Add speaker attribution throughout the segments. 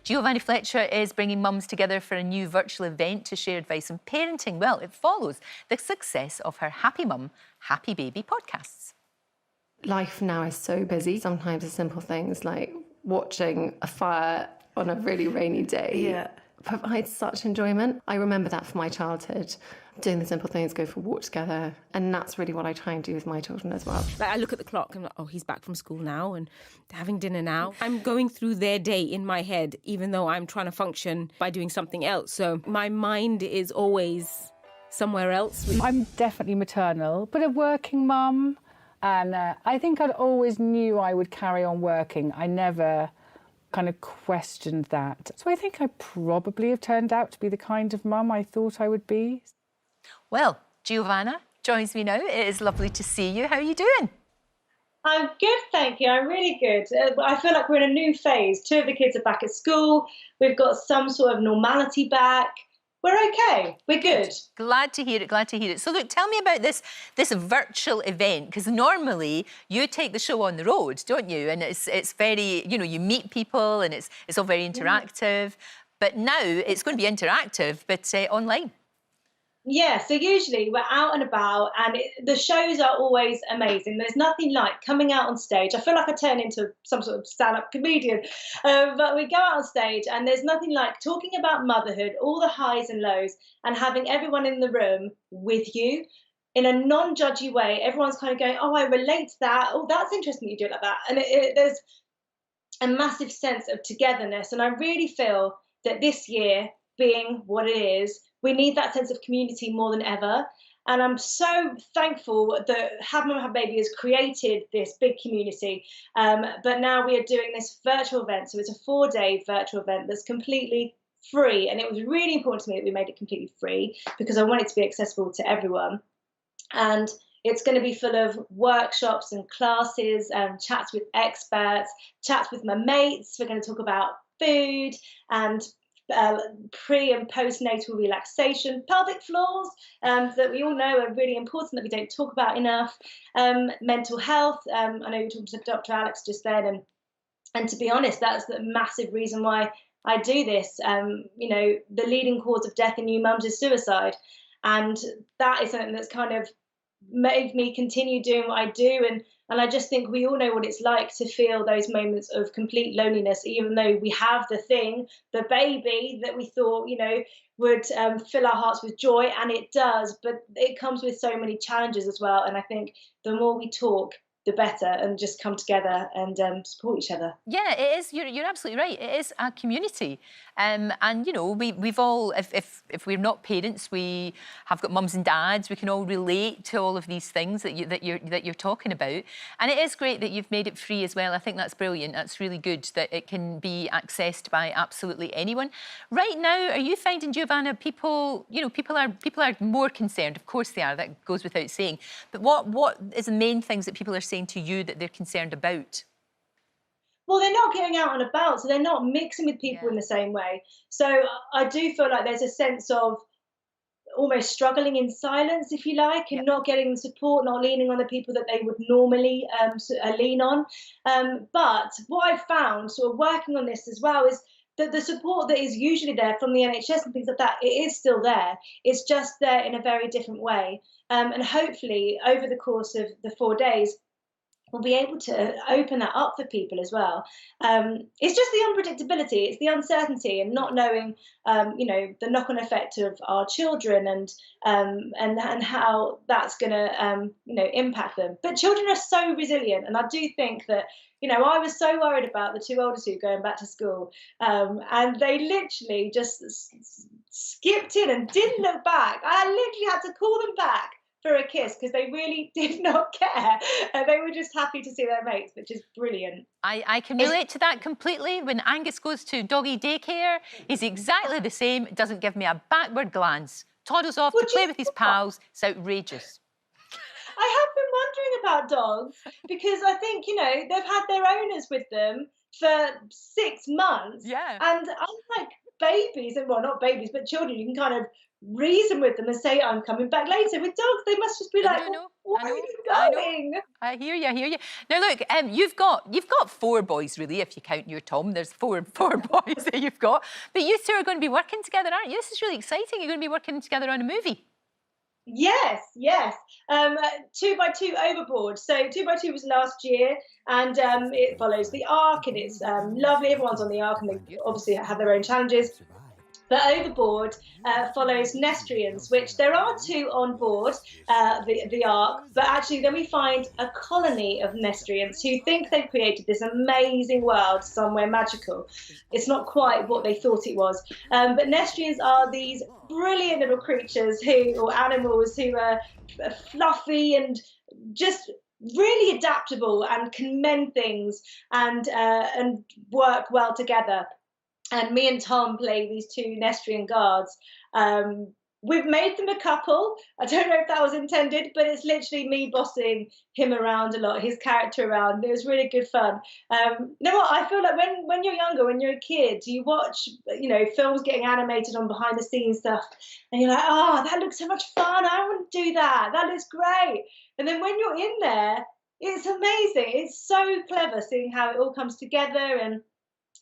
Speaker 1: Giovanna Fletcher is bringing mums together for a new virtual event to share advice on parenting. Well, it follows the success of her Happy Mum, Happy Baby podcasts.
Speaker 2: Life now is so busy. Sometimes the simple things like watching a fire on a really rainy day provides such enjoyment. I remember that from my childhood, doing the simple things, go for a walk together, and that's really what I try and do with my children as well.
Speaker 3: Like I look at the clock and I'm like, oh, he's back from school now and they're having dinner now. I'm going through their day in my head, even though I'm trying to function by doing something else. So my mind is always somewhere else.
Speaker 4: I'm definitely maternal, but a working mum. And I think I'd always knew I would carry on working. I never kind of questioned that. So I think I probably have turned out to be the kind of mum I thought I would be.
Speaker 1: Well, Giovanna joins me now. It is lovely to see you. How are you doing?
Speaker 5: I'm good, thank you. I'm really good. I feel like we're in a new phase. 2 of the kids are back at school. We've got some sort of normality back. We're okay. We're good.
Speaker 1: Glad to hear it, glad to hear it. So look, tell me about this virtual event, because normally you take the show on the road, don't you? And it's very, you know, you meet people and it's all very interactive. But now it's going to be interactive, but online.
Speaker 5: Yeah, so usually we're out and about and the shows are always amazing. There's nothing like coming out on stage. I feel like I turn into some sort of stand-up comedian. But we go out on stage and there's nothing like talking about motherhood, all the highs and lows, and having everyone in the room with you in a non-judgy way. Everyone's kind of going, oh, I relate to that. Oh, that's interesting you do it like that. And there's a massive sense of togetherness. And I really feel that this year, being what it is, we need that sense of community more than ever. And I'm so thankful that Have Mum Have Baby has created this big community. But now we are doing this virtual event. So it's a 4-day virtual event that's completely free. And it was really important to me that we made it completely free because I want it to be accessible to everyone. And it's going to be full of workshops and classes, chats with experts, chats with my mates. We're going to talk about food and pre and postnatal relaxation, pelvic floors that we all know are really important that we don't talk about enough, mental health. I know you talked to Dr. Alex just then, and to be honest, that's the massive reason why I do this. You know, the leading cause of death in new mums is suicide, and that is something that's kind of made me continue doing what I do. And I just think we all know what it's like to feel those moments of complete loneliness, even though we have the thing, the baby that we thought, you know, would fill our hearts with joy, and it does, but it comes with so many challenges as well. And I think the more we talk, the better, and just come together and support each other.
Speaker 1: Yeah, it is. You're absolutely right. It is a community, and you know, we've all, if we're not parents, we have got mums and dads. We can all relate to all of these things that you're talking about, and it is great that you've made it free as well. I think that's brilliant. That's really good that it can be accessed by absolutely anyone. Right now, are you finding, Giovanna, people are more concerned? Of course they are. That goes without saying. But what is the main things that people are saying to you that they're concerned about?
Speaker 5: Well, they're not getting out and about, so they're not mixing with people in the same way. So I do feel like there's a sense of almost struggling in silence, if you like, and not getting the support, not leaning on the people that they would normally lean on. But what I've found, sort of working on this as well, is that the support that is usually there from the NHS and things like that, it is still there. It's just there in a very different way. And hopefully, over the course of the 4 days, we'll be able to open that up for people as well. It's just the unpredictability, it's the uncertainty, and not knowing, you know, the knock-on effect of our children and how that's going to, you know, impact them. But children are so resilient, and I do think that, you know, I was so worried about the 2 oldest who going back to school, and they literally just skipped in and didn't look back. I literally had to call them back for a kiss because they really did not care. They were just happy to see their mates, which is brilliant.
Speaker 1: I can relate to that completely. When Angus goes to doggy daycare, he's exactly the same. Doesn't give me a backward glance. Toddles off to play with his pals. It's outrageous.
Speaker 5: I have been wondering about dogs because I think, you know, they've had their owners with them for 6 months.
Speaker 1: Yeah.
Speaker 5: And I'm like, babies, and well, not babies, but children, you can kind of reason with them and say, I'm coming back later. With dogs, they must just be like, where are you going?
Speaker 1: I hear you, I hear you. Now look, you've got 4 boys really, if you count your Tom. There's four boys that you've got. But you two are going to be working together, aren't you? This is really exciting. You're going to be working together on a movie.
Speaker 5: Yes. 2 by 2 Overboard. So 2 by 2 was last year, and it follows the Ark, and it's lovely. Everyone's on the Ark, and they obviously have their own challenges. But Overboard follows Nestrians, which there are 2 on board the Ark, but actually then we find a colony of Nestrians who think they've created this amazing world somewhere magical. It's not quite what they thought it was. But Nestrians are these brilliant little creatures or animals who are fluffy and just really adaptable and can mend things and work well together. And me and Tom play these 2 Nestrian guards. We've made them a couple. I don't know if that was intended, but it's literally me bossing him around a lot, his character around. It was really good fun. You know what? I feel like when you're younger, when you're a kid, you watch, films getting animated on behind the scenes stuff, and you're like, oh, that looks so much fun. I want to do that. That looks great. And then when you're in there, it's amazing. It's so clever seeing how it all comes together. And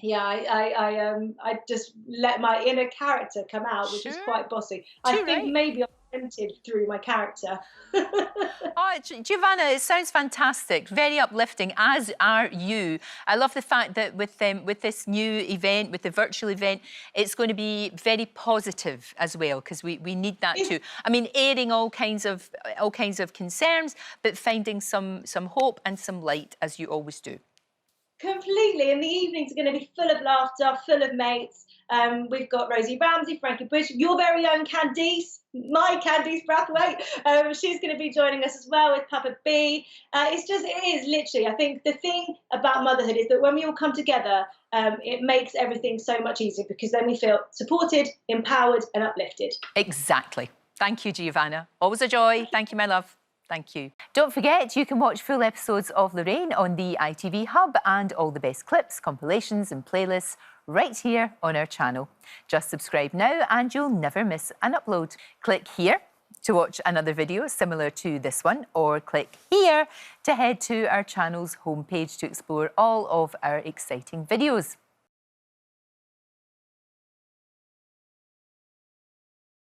Speaker 5: yeah, I just let my inner character come out, which is quite bossy. I think maybe I'm tempted through my character.
Speaker 1: Oh, Giovanna, it sounds fantastic, very uplifting, as are you. I love the fact that with this new event, with the virtual event, it's going to be very positive as well, because we need that too. I mean, airing all kinds of concerns, but finding some hope and some light, as you always do.
Speaker 5: Completely, and the evenings are going to be full of laughter, full of mates. We've got Rosie Ramsey, Frankie Bush, your very own Candice, my Candice Brathwaite. She's going to be joining us as well with Papa B. It is literally, I think the thing about motherhood is that when we all come together, it makes everything so much easier, because then we feel supported, empowered and uplifted.
Speaker 1: Exactly. Thank you, Giovanna. Always a joy. Thank you, my love. Thank you. Don't forget, you can watch full episodes of Lorraine on the ITV Hub, and all the best clips, compilations and playlists right here on our channel. Just subscribe now and you'll never miss an upload. Click here to watch another video similar to this one, or click here to head to our channel's homepage to explore all of our exciting videos.